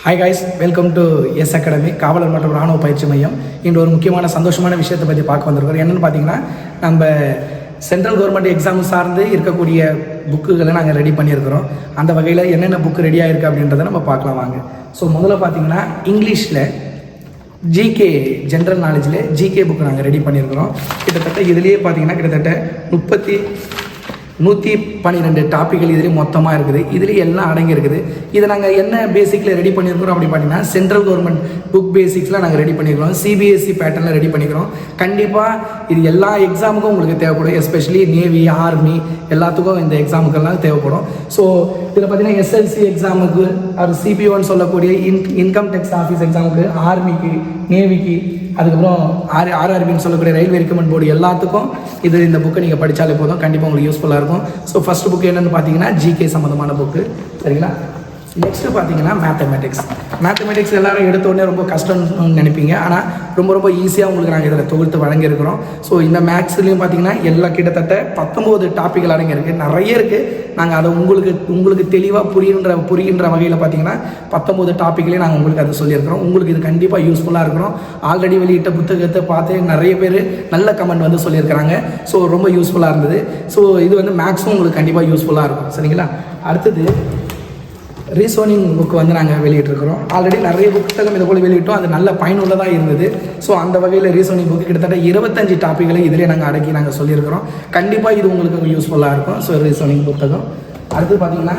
Hi guys, welcome to S academy காவலர் மற்றும் ராணுவ பயிற்சி மையம். இன்று ஒரு முக்கியமான சந்தோஷமான விஷயத்தை பற்றி பார்க்க வந்திருக்கிறோம். என்னென்னு பார்த்தீங்கன்னா, நம்ம சென்ட்ரல் கவர்மெண்ட் எக்ஸாம் சார்ந்து இருக்கக்கூடிய புக்குகளை நாங்கள் ரெடி பண்ணியிருக்கிறோம். அந்த வகையில் என்னென்ன புக்கு ரெடியாக இருக்குது அப்படின்றத நம்ம பார்க்கலாம் வாங்க. ஸோ முதல்ல பார்த்தீங்கன்னா, இங்கிலீஷில் ஜிகே ஜென்ரல் நாலேஜில் ஜிகே புக்கு நாங்கள் ரெடி பண்ணியிருக்கிறோம். கிட்டத்தட்ட இதுலேயே பார்த்தீங்கன்னா கிட்டத்தட்ட 112 டாப்பிக்கள் இதுலேயும் மொத்தமாக இருக்குது. இதுலேயும் எல்லாம் அடங்கி இருக்குது. இதை நாங்கள் என்ன பேசிக்கில் ரெடி பண்ணியிருக்கிறோம் அப்படி பார்த்தீங்கன்னா, சென்ட்ரல் கவர்மெண்ட் புக் பேசிக்ஸில் நாங்கள் ரெடி பண்ணியிருக்கிறோம். சிபிஎஸ்சி பேட்டர்னில் ரெடி பண்ணிக்கிறோம். கண்டிப்பாக இது எல்லா எக்ஸாமுக்கும் உங்களுக்கு தேவைப்படும். எஸ்பெஷலி நேவி, ஆர்மி எல்லாத்துக்கும் இந்த எக்ஸாமுக்கெல்லாம் தேவைப்படும். ஸோ இதில் பார்த்தீங்கன்னா எஸ்எல்சி எக்ஸாமுக்கு, அது சிபிஓன்னு சொல்லக்கூடிய இன்கம் டேக்ஸ் ஆஃபீஸ் எக்ஸாமுக்கு, ஆர்மிக்கு, நேவிக்கு, அதுக்கப்புறம் ஆர்ஆர்பின்னு சொல்லக்கூடிய ரயில்வே ரெக்கமெண்ட் போர்டு எல்லாத்துக்கும் இந்த புக்கை நீங்கள் படித்தாலே போதும். கண்டிப்பாக உங்களுக்கு யூஸ்ஃபுல்லாக இருக்கும். ஸோ ஃபஸ்ட்டு புக்கு என்னென்னு பார்த்தீங்கன்னா ஜிகே சம்மந்தமான புக்கு, சரிங்களா? நெக்ஸ்ட்டு பார்த்தீங்கன்னா மேத்தமெட்டிக்ஸ் எல்லோரும் எடுத்த உடனே ரொம்ப கஷ்டம்னு நினைப்பீங்க. ஆனால் ரொம்ப ஈஸியாக உங்களுக்கு நாங்கள் இதில் தொகுத்து வழங்கியிருக்கிறோம். ஸோ இந்த மேக்ஸ்லேயும் பார்த்தீங்கன்னா எல்லாம் கிட்டத்தட்ட 19 டாப்பிக்கள் அடங்கியிருக்கு. நிறைய இருக்குது. நாங்கள் அதை உங்களுக்கு தெளிவாக புரிகின்ற வகையில் பார்த்தீங்கன்னா 19 டாப்பிக்லேயும் நாங்கள் உங்களுக்கு அதை சொல்லியிருக்கிறோம். உங்களுக்கு இது கண்டிப்பாக யூஸ்ஃபுல்லாக இருக்கிறோம். ஆல்ரெடி வெளியிட்ட புத்தகத்தை பார்த்து நிறைய பேர் நல்ல கமெண்ட் வந்து சொல்லியிருக்கிறாங்க. ஸோ ரொம்ப யூஸ்ஃபுல்லாக இருந்தது. ஸோ இது மேக்ஸும் உங்களுக்கு கண்டிப்பாக யூஸ்ஃபுல்லாக இருக்கும், சரிங்களா? அடுத்தது ரீசோனிங் புக்கு நாங்கள் வெளியிட்டிருக்கிறோம். ஆல்ரெடி நிறைய புத்தகம் இதை போல் வெளியிட்டோம். அது நல்ல பயனுள்ளதாக இருந்தது. ஸோ அந்த வகையில் ரீசோனிங் புக்கு கிட்டத்தட்ட 25 டாப்பிக்களை இதிலே நாங்கள் அடக்கி நாங்கள் சொல்லியிருக்கிறோம். கண்டிப்பாக இது உங்களுக்கு யூஸ்ஃபுல்லாக இருக்கும். ஸோ ரீசோனிங் புத்தகம். அடுத்து பார்த்தீங்கன்னா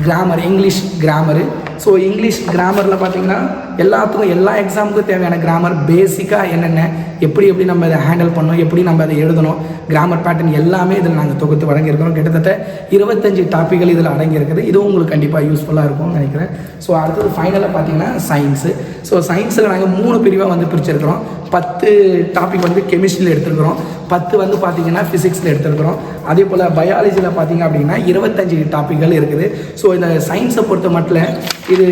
grammar, English grammar. So English கிராமரில் பார்த்தீங்கன்னா எல்லாத்துக்கும் எல்லா எக்ஸாமுக்கும் தேவையான கிராமர் பேசிக்காக என்னென்ன, எப்படி நம்ம இதை ஹேண்டில் பண்ணணும், எப்படி நம்ம அதை எழுதணும், கிராமர் பேட்டர்ன் எல்லாமே இதில் நாங்கள் தொகுத்து வழங்கியிருக்கிறோம். கிட்டத்தட்ட 25 டாப்பிக்கள் இதில் அடங்கியிருக்குது. இதுவும் உங்களுக்கு கண்டிப்பாக யூஸ்ஃபுல்லாக இருக்கும்னு நினைக்கிறேன். ஸோ அடுத்தது ஃபைனலாக பார்த்தீங்கன்னா சயின்ஸு. ஸோ சயின்ஸில் நாங்கள் 3 பிரிவாக பிரிச்சிருக்கிறோம். 10 டாபிக் கெமிஸ்ட்ரியில் எடுத்துருக்கிறோம். 10 பார்த்தீங்கன்னா ஃபிசிக்ஸில் எடுத்துருக்கிறோம். அதே போல் பயாலஜியில் பார்த்தீங்க அப்படின்னா 25 டாப்பிக்கள் இருக்குது. ஸோ இந்த சயின்ஸை பொறுத்த மட்டும் இது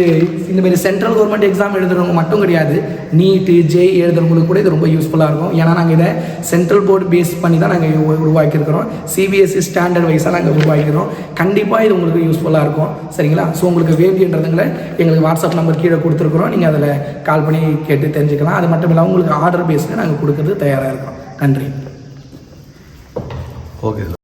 இந்தமாரி சென்ட்ரல் கவர்மெண்ட் எக்ஸாம் எழுதுறவங்க மட்டும் கிடையாது, நீட்டு, ஜேஇ எழுதுறவங்களுக்கு கூட இது ரொம்ப யூஸ்ஃபுல்லாக இருக்கும். ஏன்னா நாங்கள் இதை சென்ட்ரல் போர்டு பேஸ் பண்ணி தான் நாங்கள் உருவாக்கியிருக்கிறோம். சிபிஎஸ்சி ஸ்டாண்டர்ட் வைஸாக நாங்கள் உருவாக்கிறோம். கண்டிப்பாக இது உங்களுக்கு யூஸ்ஃபுல்லாக இருக்கும், சரிங்களா? ஸோ உங்களுக்கு வேண்டியன்றதுங்களை எங்களுக்கு வாட்ஸ்அப் நம்பர் கீழே கொடுத்துருக்குறோம். நீங்கள் அதில் கால் பண்ணி கேட்டு தெரிஞ்சுக்கலாம். அது மட்டும் இல்லாமல் உங்களுக்கு ஆர்டர் பேஸில் நாங்கள் கொடுக்கறது தயாராக இருக்கோம். நன்றி. Okay sir.